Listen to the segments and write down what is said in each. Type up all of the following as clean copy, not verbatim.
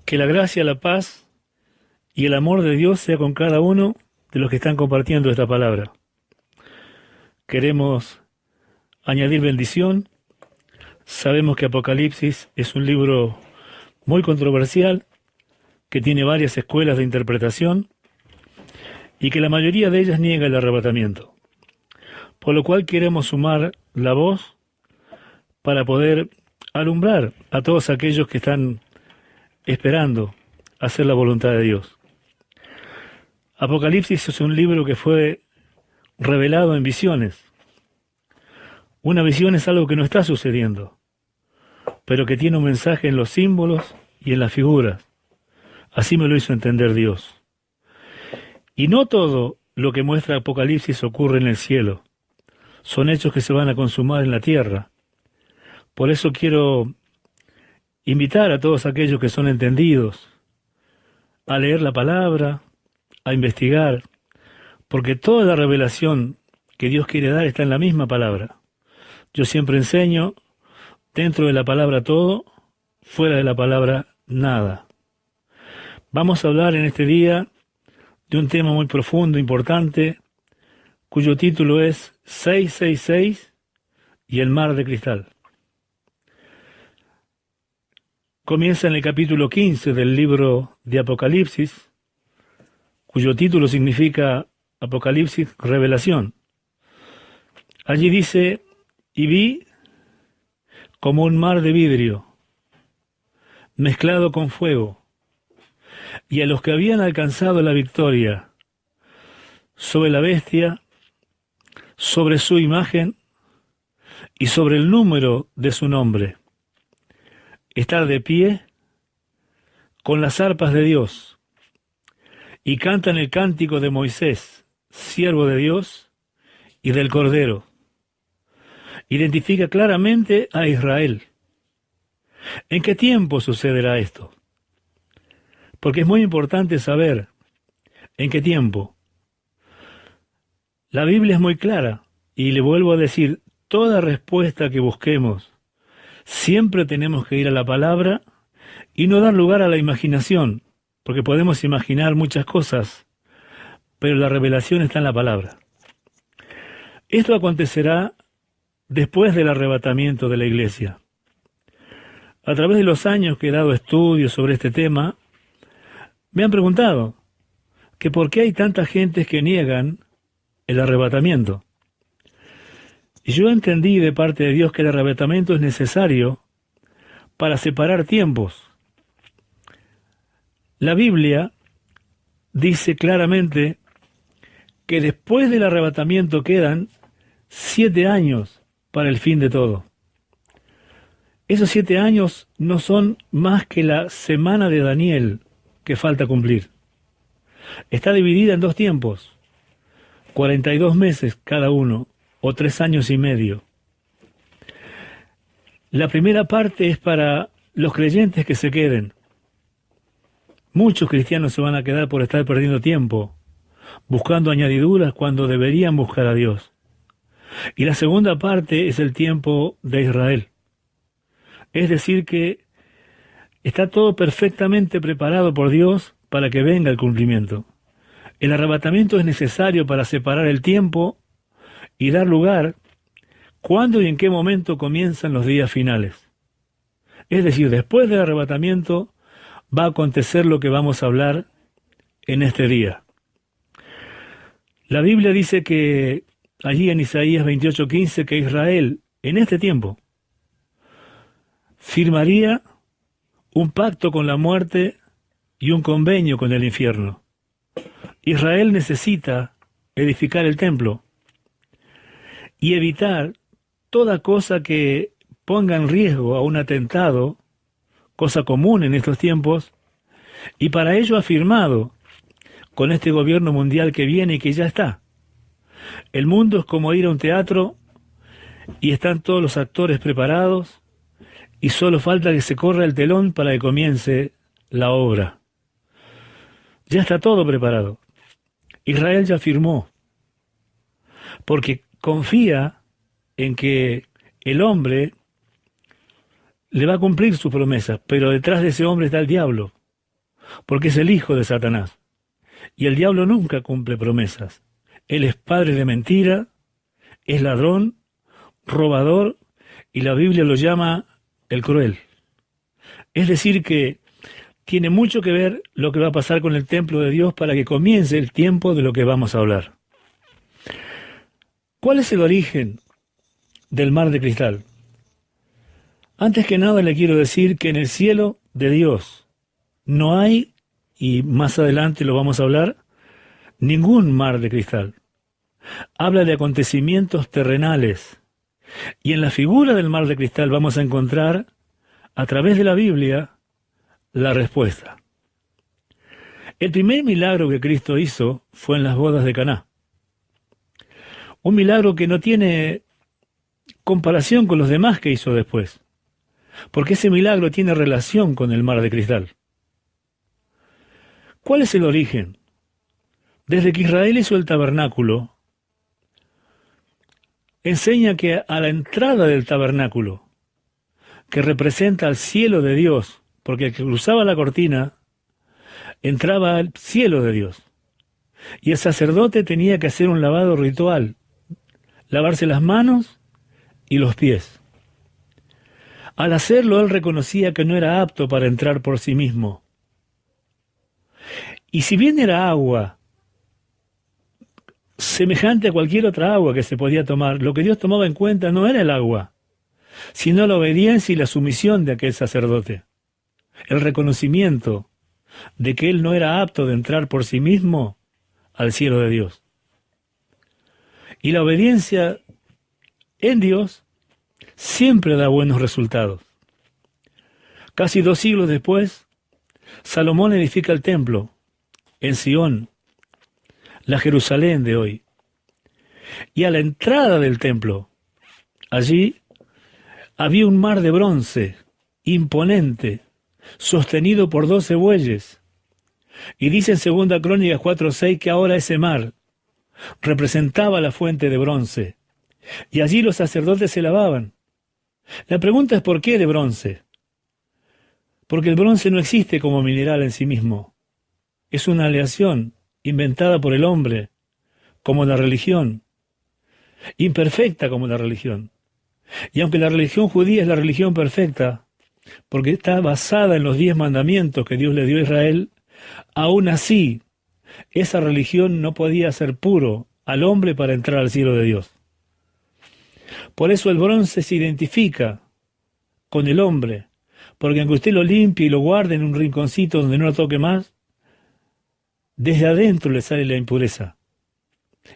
Que la gracia, la paz y el amor de Dios sea con cada uno de los que están compartiendo esta palabra. Queremos añadir bendición. Sabemos que Apocalipsis es un libro muy controversial, que tiene varias escuelas de interpretación y que la mayoría de ellas niega el arrebatamiento. Por lo cual queremos sumar la voz para poder alumbrar a todos aquellos que están esperando hacer la voluntad de Dios. Apocalipsis es un libro que fue revelado en visiones. Una visión es algo que no está sucediendo, pero que tiene un mensaje en los símbolos y en las figuras. Así me lo hizo entender Dios. Y no todo lo que muestra Apocalipsis ocurre en el cielo. Son hechos que se van a consumar en la tierra. Por eso quiero invitar a todos aquellos que son entendidos a leer la palabra, a investigar, porque toda la revelación que Dios quiere dar está en la misma palabra. Yo siempre enseño, dentro de la palabra todo, fuera de la palabra nada. Vamos a hablar en este día de un tema muy profundo, importante, cuyo título es 666 y el mar de cristal. Comienza en el capítulo 15 del libro de Apocalipsis, cuyo título significa Apocalipsis, revelación. Allí dice, y vi como un mar de vidrio, mezclado con fuego, y a los que habían alcanzado la victoria sobre la bestia, sobre su imagen y sobre el número de su nombre, estar de pie con las arpas de Dios, y cantan el cántico de Moisés, siervo de Dios, y del Cordero. Identifica claramente a Israel. ¿En qué tiempo sucederá esto? Porque es muy importante saber en qué tiempo. La Biblia es muy clara, y le vuelvo a decir, toda respuesta que busquemos, siempre tenemos que ir a la palabra y no dar lugar a la imaginación, porque podemos imaginar muchas cosas, pero la revelación está en la palabra. Esto acontecerá después del arrebatamiento de la iglesia. A través de los años que he dado estudios sobre este tema, me han preguntado que por qué hay tanta gente que niegan el arrebatamiento. Y yo entendí de parte de Dios que el arrebatamiento es necesario para separar tiempos. La Biblia dice claramente que después del arrebatamiento quedan 7 años para el fin de todo. Esos 7 años no son más que la semana de Daniel que falta cumplir. Está dividida en 2 tiempos, 42 meses cada uno, o 3 años y medio. La primera parte es para los creyentes que se queden. Muchos cristianos se van a quedar por estar perdiendo tiempo, buscando añadiduras cuando deberían buscar a Dios. Y la segunda parte es el tiempo de Israel. Es decir que está todo perfectamente preparado por Dios para que venga el cumplimiento. El arrebatamiento es necesario para separar el tiempo y dar lugar cuándo y en qué momento comienzan los días finales. Es decir, después del arrebatamiento va a acontecer lo que vamos a hablar en este día. La Biblia dice que allí en Isaías 28:15 que Israel en este tiempo firmaría un pacto con la muerte y un convenio con el infierno. Israel necesita edificar el templo y evitar toda cosa que ponga en riesgo a un atentado, cosa común en estos tiempos, y para ello ha firmado con este gobierno mundial que viene y que ya está. El mundo es como ir a un teatro y están todos los actores preparados y solo falta que se corra el telón para que comience la obra. Ya está todo preparado. Israel ya firmó, porque confía en que el hombre le va a cumplir sus promesas, pero detrás de ese hombre está el diablo. porque es el hijo de Satanás. Y el diablo nunca cumple promesas. Él es padre de mentira, es ladrón, robador, y la Biblia lo llama el cruel. Es decir que tiene mucho que ver lo que va a pasar con el templo de Dios para que comience el tiempo de lo que vamos a hablar. ¿Cuál es el origen del mar de cristal? Antes que nada le quiero decir que en el cielo de Dios no hay, y más adelante lo vamos a hablar, ningún mar de cristal. Habla de acontecimientos terrenales. Y en la figura del mar de cristal vamos a encontrar, a través de la Biblia, la respuesta. El primer milagro que Cristo hizo fue en las bodas de Caná. Un milagro que no tiene comparación con los demás que hizo después, porque ese milagro tiene relación con el mar de cristal. ¿Cuál es el origen? Desde que Israel hizo el tabernáculo, enseña que a la entrada del tabernáculo, que representa al cielo de Dios, porque el que cruzaba la cortina entraba al cielo de Dios, y el sacerdote tenía que hacer un lavado ritual, lavarse las manos y los pies. Al hacerlo, él reconocía que no era apto para entrar por sí mismo. Y si bien era agua, semejante a cualquier otra agua que se podía tomar, lo que Dios tomaba en cuenta no era el agua, sino la obediencia y la sumisión de aquel sacerdote. El reconocimiento de que él no era apto de entrar por sí mismo al cielo de Dios. Y la obediencia en Dios siempre da buenos resultados. Casi 2 siglos después, Salomón edifica el templo en Sión, la Jerusalén de hoy. Y a la entrada del templo, allí había un mar de bronce imponente, sostenido por 12 bueyes. Y dice en 2 Crónicas 4:6 que ahora ese mar representaba la fuente de bronce, y allí los sacerdotes se lavaban. La pregunta es ¿por qué de bronce? Porque el bronce no existe como mineral en sí mismo. Es una aleación inventada por el hombre, como la religión, imperfecta como la religión. Y aunque la religión judía es la religión perfecta, porque está basada en los 10 mandamientos que Dios le dio a Israel, aún así, esa religión no podía hacer puro al hombre para entrar al cielo de Dios. Por eso el bronce se identifica con el hombre, porque aunque usted lo limpie y lo guarde en un rinconcito donde no lo toque más, desde adentro le sale la impureza.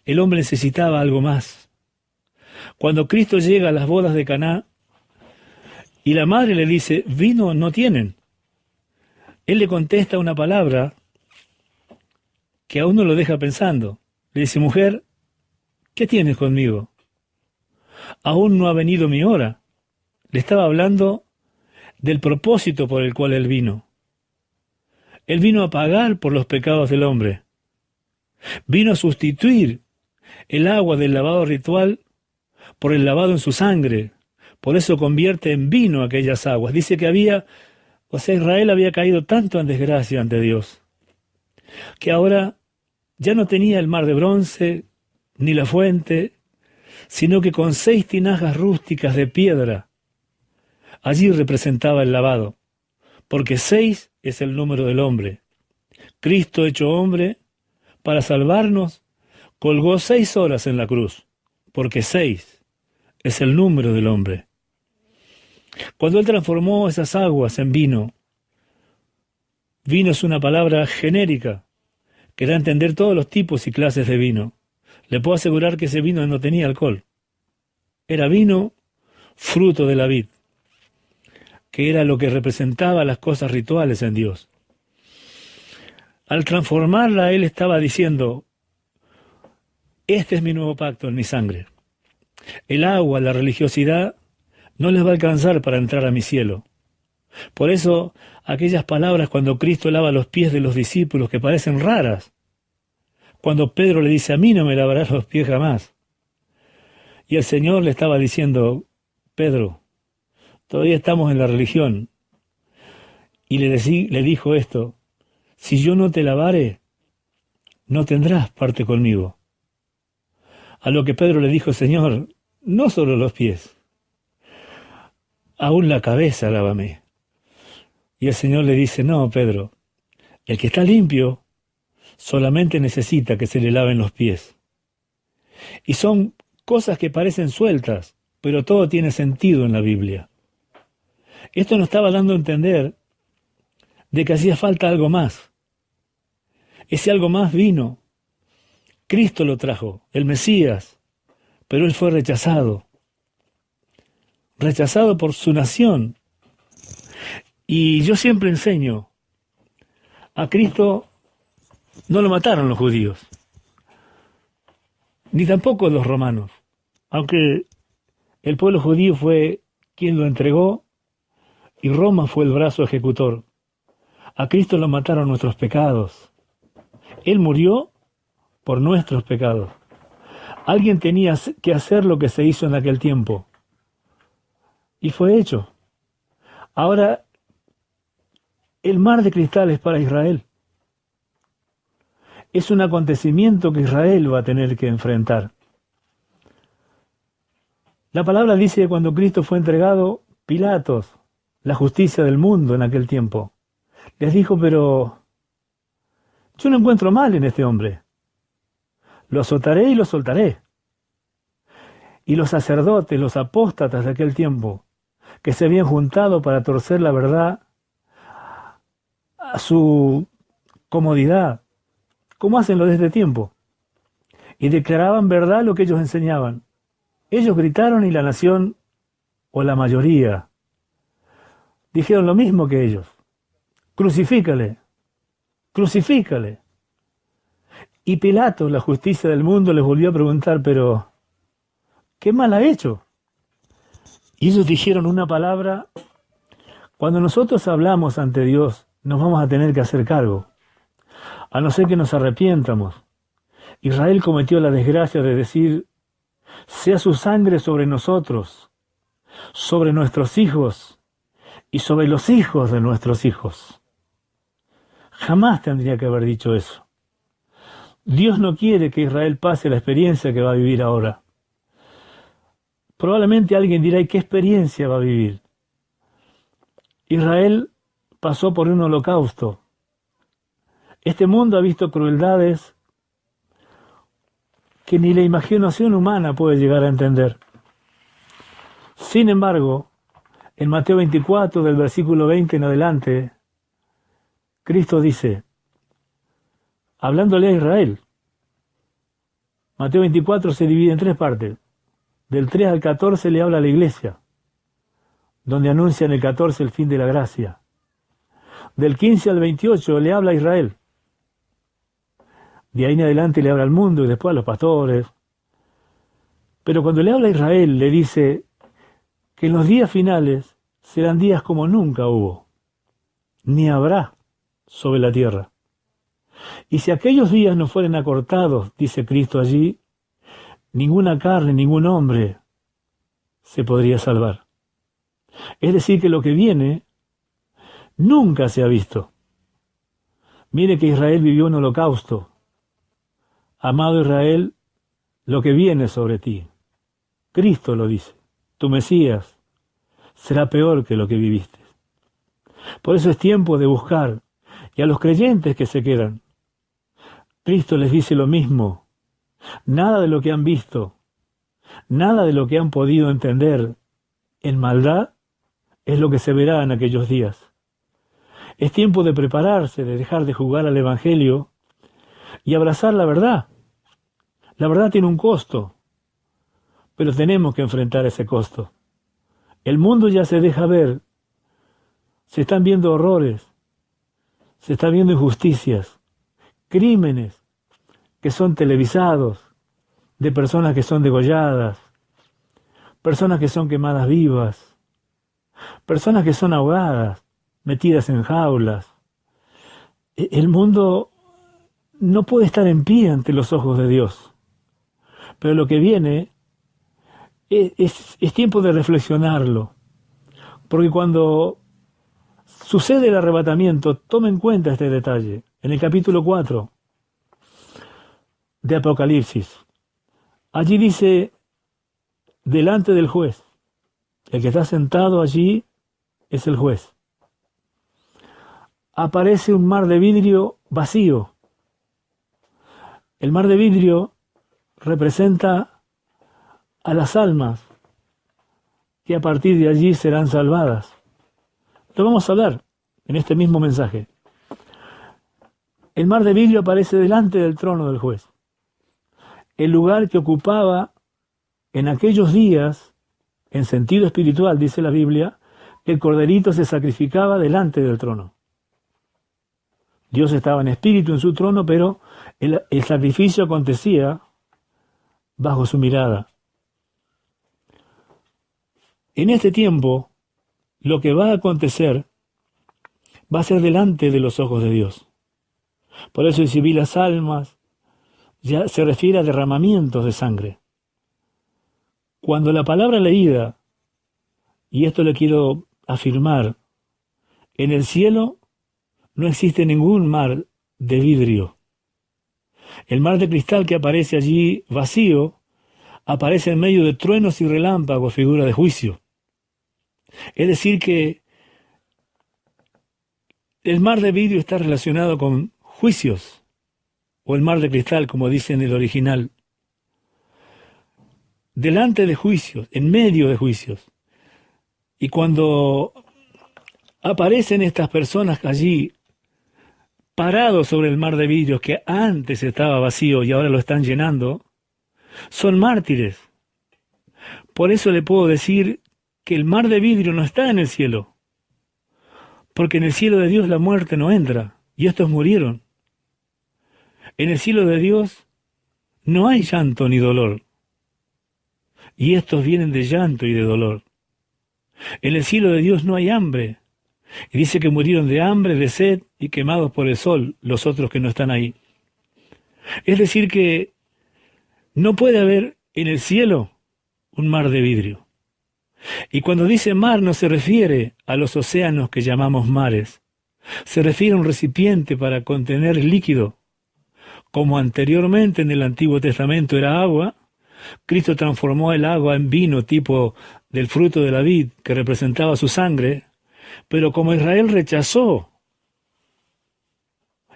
El hombre necesitaba algo más. Cuando Cristo llega a las bodas de Caná y la madre le dice, vino no tienen, él le contesta una palabra que a uno lo deja pensando. Le dice, mujer, ¿qué tienes conmigo? Aún no ha venido mi hora. Le estaba hablando del propósito por el cual él vino. Él vino a pagar por los pecados del hombre. Vino a sustituir el agua del lavado ritual por el lavado en su sangre. Por eso convierte en vino aquellas aguas. Dice que Israel había caído tanto en desgracia ante Dios, que ahora ya no tenía el mar de bronce, ni la fuente, sino que con 6 tinajas rústicas de piedra, allí representaba el lavado, porque 6 es el número del hombre. Cristo hecho hombre, para salvarnos, colgó 6 horas en la cruz, porque 6 es el número del hombre. Cuando Él transformó esas aguas en vino, vino es una palabra genérica que da a entender todos los tipos y clases de vino. Le puedo asegurar que ese vino no tenía alcohol. Era vino fruto de la vid, que era lo que representaba las cosas rituales en Dios. Al transformarla, Él estaba diciendo, este es mi nuevo pacto en mi sangre. El agua, la religiosidad, no les va a alcanzar para entrar a mi cielo. Por eso, aquellas palabras cuando Cristo lava los pies de los discípulos que parecen raras, cuando Pedro le dice, a mí no me lavarás los pies jamás. Y el Señor le estaba diciendo, Pedro, todavía estamos en la religión. Y le dijo esto, Si yo no te lavare, no tendrás parte conmigo. A lo que Pedro le dijo, Señor, no solo los pies, aún la cabeza lávame. Y el Señor le dice, no, Pedro, el que está limpio solamente necesita que se le laven los pies. Y son cosas que parecen sueltas, pero todo tiene sentido en la Biblia. Esto nos estaba dando a entender de que hacía falta algo más. Ese algo más vino. Cristo lo trajo, el Mesías, pero él fue rechazado. Rechazado por su nación. Y yo siempre enseño, a Cristo no lo mataron los judíos, ni tampoco los romanos, aunque el pueblo judío fue quien lo entregó y Roma fue el brazo ejecutor. A Cristo lo mataron nuestros pecados. Él murió por nuestros pecados. Alguien tenía que hacer lo que se hizo en aquel tiempo. Y fue hecho. Ahora, el mar de cristal es para Israel. Es un acontecimiento que Israel va a tener que enfrentar. La palabra dice que cuando Cristo fue entregado, Pilatos, la justicia del mundo en aquel tiempo, les dijo, pero yo no encuentro mal en este hombre. Lo azotaré y lo soltaré. Y los sacerdotes, los apóstatas de aquel tiempo, que se habían juntado para torcer la verdad a su comodidad, como hacen los de este tiempo, y declaraban verdad lo que ellos enseñaban. Ellos gritaron y la nación, o la mayoría, dijeron lo mismo que ellos. Crucifícale, crucifícale. Y Pilato, la justicia del mundo, les volvió a preguntar, pero ¿qué mal ha hecho? Y ellos dijeron una palabra, cuando nosotros hablamos ante Dios, nos vamos a tener que hacer cargo, a no ser que nos arrepientamos. Israel cometió la desgracia de decir, sea su sangre sobre nosotros, sobre nuestros hijos y sobre los hijos de nuestros hijos. Jamás tendría que haber dicho eso. Dios no quiere que Israel pase la experiencia que va a vivir ahora. Probablemente alguien dirá, ¿y qué experiencia va a vivir? Israel pasó por un holocausto. Este mundo ha visto crueldades que ni la imaginación humana puede llegar a entender. Sin embargo, en Mateo 24, del versículo 20 en adelante, Cristo dice, hablándole a Israel, Mateo 24 se divide en tres partes. Del 3 al 14 le habla a la iglesia, donde anuncia en el 14 el fin de la gracia. Del 15 al 28 le habla a Israel. De ahí en adelante le habla al mundo y después a los pastores. Pero cuando le habla a Israel le dice que en los días finales serán días como nunca hubo, ni habrá sobre la tierra. Y si aquellos días no fueren acortados, dice Cristo allí, ninguna carne, ningún hombre se podría salvar. Es decir, que lo que viene nunca se ha visto. Mire que Israel vivió un holocausto. Amado Israel, lo que viene sobre ti, Cristo lo dice, tu Mesías será peor que lo que viviste. Por eso es tiempo de buscar, y a los creyentes que se quedan, Cristo les dice lo mismo. Nada de lo que han visto, nada de lo que han podido entender en maldad es lo que se verá en aquellos días. Es tiempo de prepararse, de dejar de jugar al Evangelio y abrazar la verdad. La verdad tiene un costo, pero tenemos que enfrentar ese costo. El mundo ya se deja ver, se están viendo horrores, se están viendo injusticias, crímenes que son televisados, de personas que son degolladas, personas que son quemadas vivas, personas que son ahogadas, metidas en jaulas. El mundo no puede estar en pie ante los ojos de Dios. Pero lo que viene es tiempo de reflexionarlo. Porque cuando sucede el arrebatamiento, tome en cuenta este detalle. en el capítulo 4 de Apocalipsis. Allí dice, delante del juez, el que está sentado allí es el juez. Aparece un mar de vidrio vacío. El mar de vidrio representa a las almas que a partir de allí serán salvadas. Lo vamos a hablar en este mismo mensaje. El mar de vidrio aparece delante del trono del juez. El lugar que ocupaba en aquellos días, en sentido espiritual, dice la Biblia, el corderito se sacrificaba delante del trono. Dios estaba en espíritu en su trono, pero el sacrificio acontecía bajo su mirada. En este tiempo, lo que va a acontecer va a ser delante de los ojos de Dios. Por eso, si vi las almas, ya se refiere a derramamientos de sangre. Cuando la palabra leída, y esto le quiero afirmar, en el cielo no existe ningún mar de vidrio. El mar de cristal que aparece allí vacío, aparece en medio de truenos y relámpagos, figura de juicio. Es decir que el mar de vidrio está relacionado con juicios, o el mar de cristal, como dice en el original. Delante de juicios, en medio de juicios. Y cuando aparecen estas personas allí, parados sobre el mar de vidrio que antes estaba vacío y ahora lo están llenando, son mártires. Por eso le puedo decir que el mar de vidrio no está en el cielo, porque en el cielo de Dios la muerte no entra, y estos murieron. En el cielo de Dios no hay llanto ni dolor, y estos vienen de llanto y de dolor. En el cielo de Dios no hay hambre, y dice que murieron de hambre, de sed y quemados por el sol los otros que no están ahí. Es decir que no puede haber en el cielo un mar de vidrio. Y cuando dice mar no se refiere a los océanos que llamamos mares, se refiere a un recipiente para contener líquido. Como anteriormente en el Antiguo Testamento era agua, Cristo transformó el agua en vino tipo del fruto de la vid que representaba su sangre, pero como Israel rechazó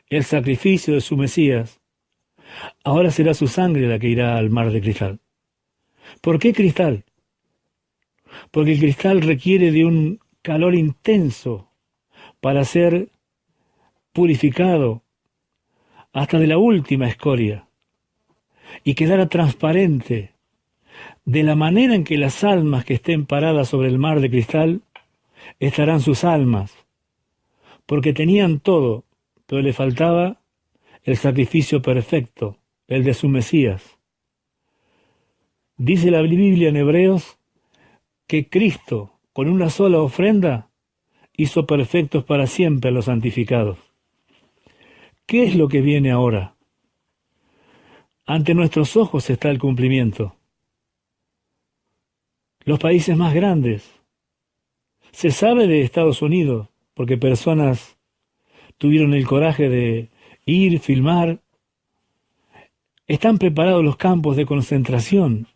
el sacrificio de su Mesías, ahora será su sangre la que irá al mar de cristal. ¿Por qué cristal? Porque el cristal requiere de un calor intenso para ser purificado hasta de la última escoria y quedara transparente, de la manera en que las almas que estén paradas sobre el mar de cristal estarán sus almas, porque tenían todo, pero le faltaba el sacrificio perfecto, el de su Mesías. Dice la Biblia en Hebreos que Cristo, con una sola ofrenda, hizo perfectos para siempre a los santificados. ¿Qué es lo que viene ahora? Ante nuestros ojos está el cumplimiento. Los países más grandes. Se sabe de Estados Unidos, porque personas tuvieron el coraje de ir, filmar. Están preparados los campos de concentración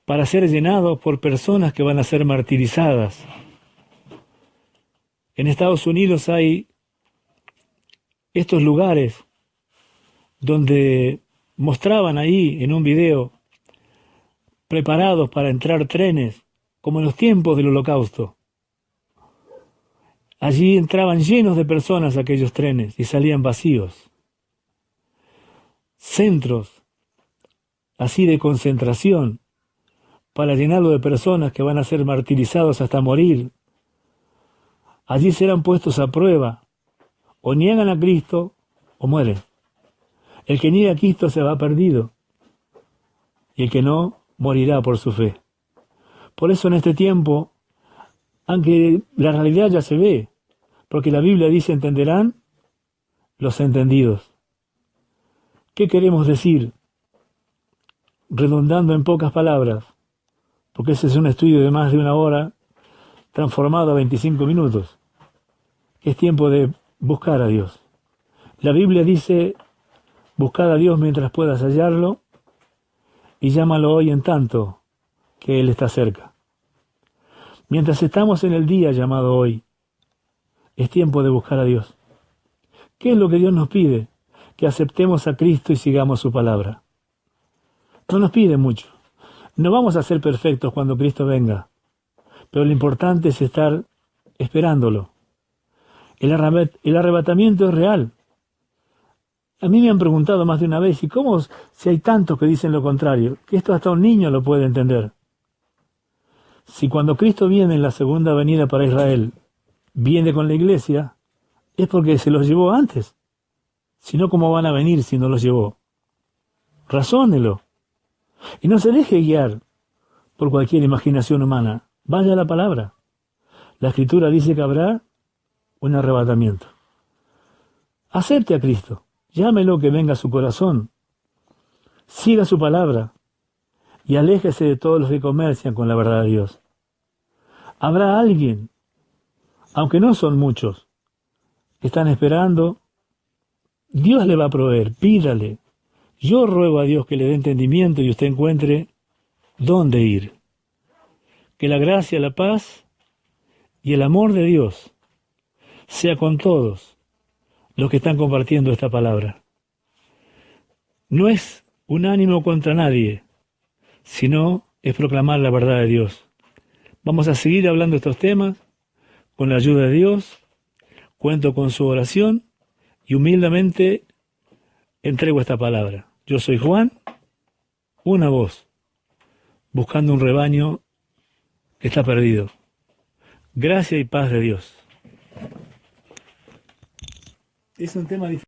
para ser llenados por personas que van a ser martirizadas. En Estados Unidos hay estos lugares donde mostraban ahí en un video preparados para entrar trenes, como en los tiempos del Holocausto. Allí entraban llenos de personas aquellos trenes y salían vacíos. Centros así de concentración para llenarlo de personas que van a ser martirizados hasta morir. Allí serán puestos a prueba. O niegan a Cristo o mueren. El que niega a Cristo se va perdido. Y el que no, morirá por su fe. Por eso en este tiempo, aunque la realidad ya se ve, porque la Biblia dice entenderán los entendidos. ¿Qué queremos decir? Redundando en pocas palabras, porque ese es un estudio de más de una hora, transformado a 25 minutos. Es tiempo de buscar a Dios. La Biblia dice, buscad a Dios mientras puedas hallarlo y llámalo hoy en tanto que Él está cerca. Mientras estamos en el día llamado hoy, es tiempo de buscar a Dios. ¿Qué es lo que Dios nos pide? Que aceptemos a Cristo y sigamos su palabra. No nos pide mucho. No vamos a ser perfectos cuando Cristo venga, pero lo importante es estar esperándolo. El arrebatamiento es real. A mí me han preguntado más de una vez, ¿y cómo si hay tantos que dicen lo contrario? Que esto hasta un niño lo puede entender. Si cuando Cristo viene en la segunda venida para Israel, viene con la iglesia, es porque se los llevó antes. Si no, ¿cómo van a venir si no los llevó? Razónelo. Y no se deje guiar por cualquier imaginación humana. Vaya a la palabra. La Escritura dice que habrá un arrebatamiento. Acepte a Cristo. Llámelo que venga a su corazón. Siga su palabra. Y aléjese de todos los que comercian con la verdad de Dios. Habrá alguien, aunque no son muchos, que están esperando. Dios le va a proveer. Pídale. Yo ruego a Dios que le dé entendimiento y usted encuentre dónde ir. Que la gracia, la paz y el amor de Dios sea con todos los que están compartiendo esta palabra. No es un ánimo contra nadie, sino es proclamar la verdad de Dios. Vamos a seguir hablando de estos temas con la ayuda de Dios. Cuento con su oración y humildemente entrego esta palabra. Yo soy Juan, una voz, buscando un rebaño que está perdido. Gracia y paz de Dios. Es un tema difícil.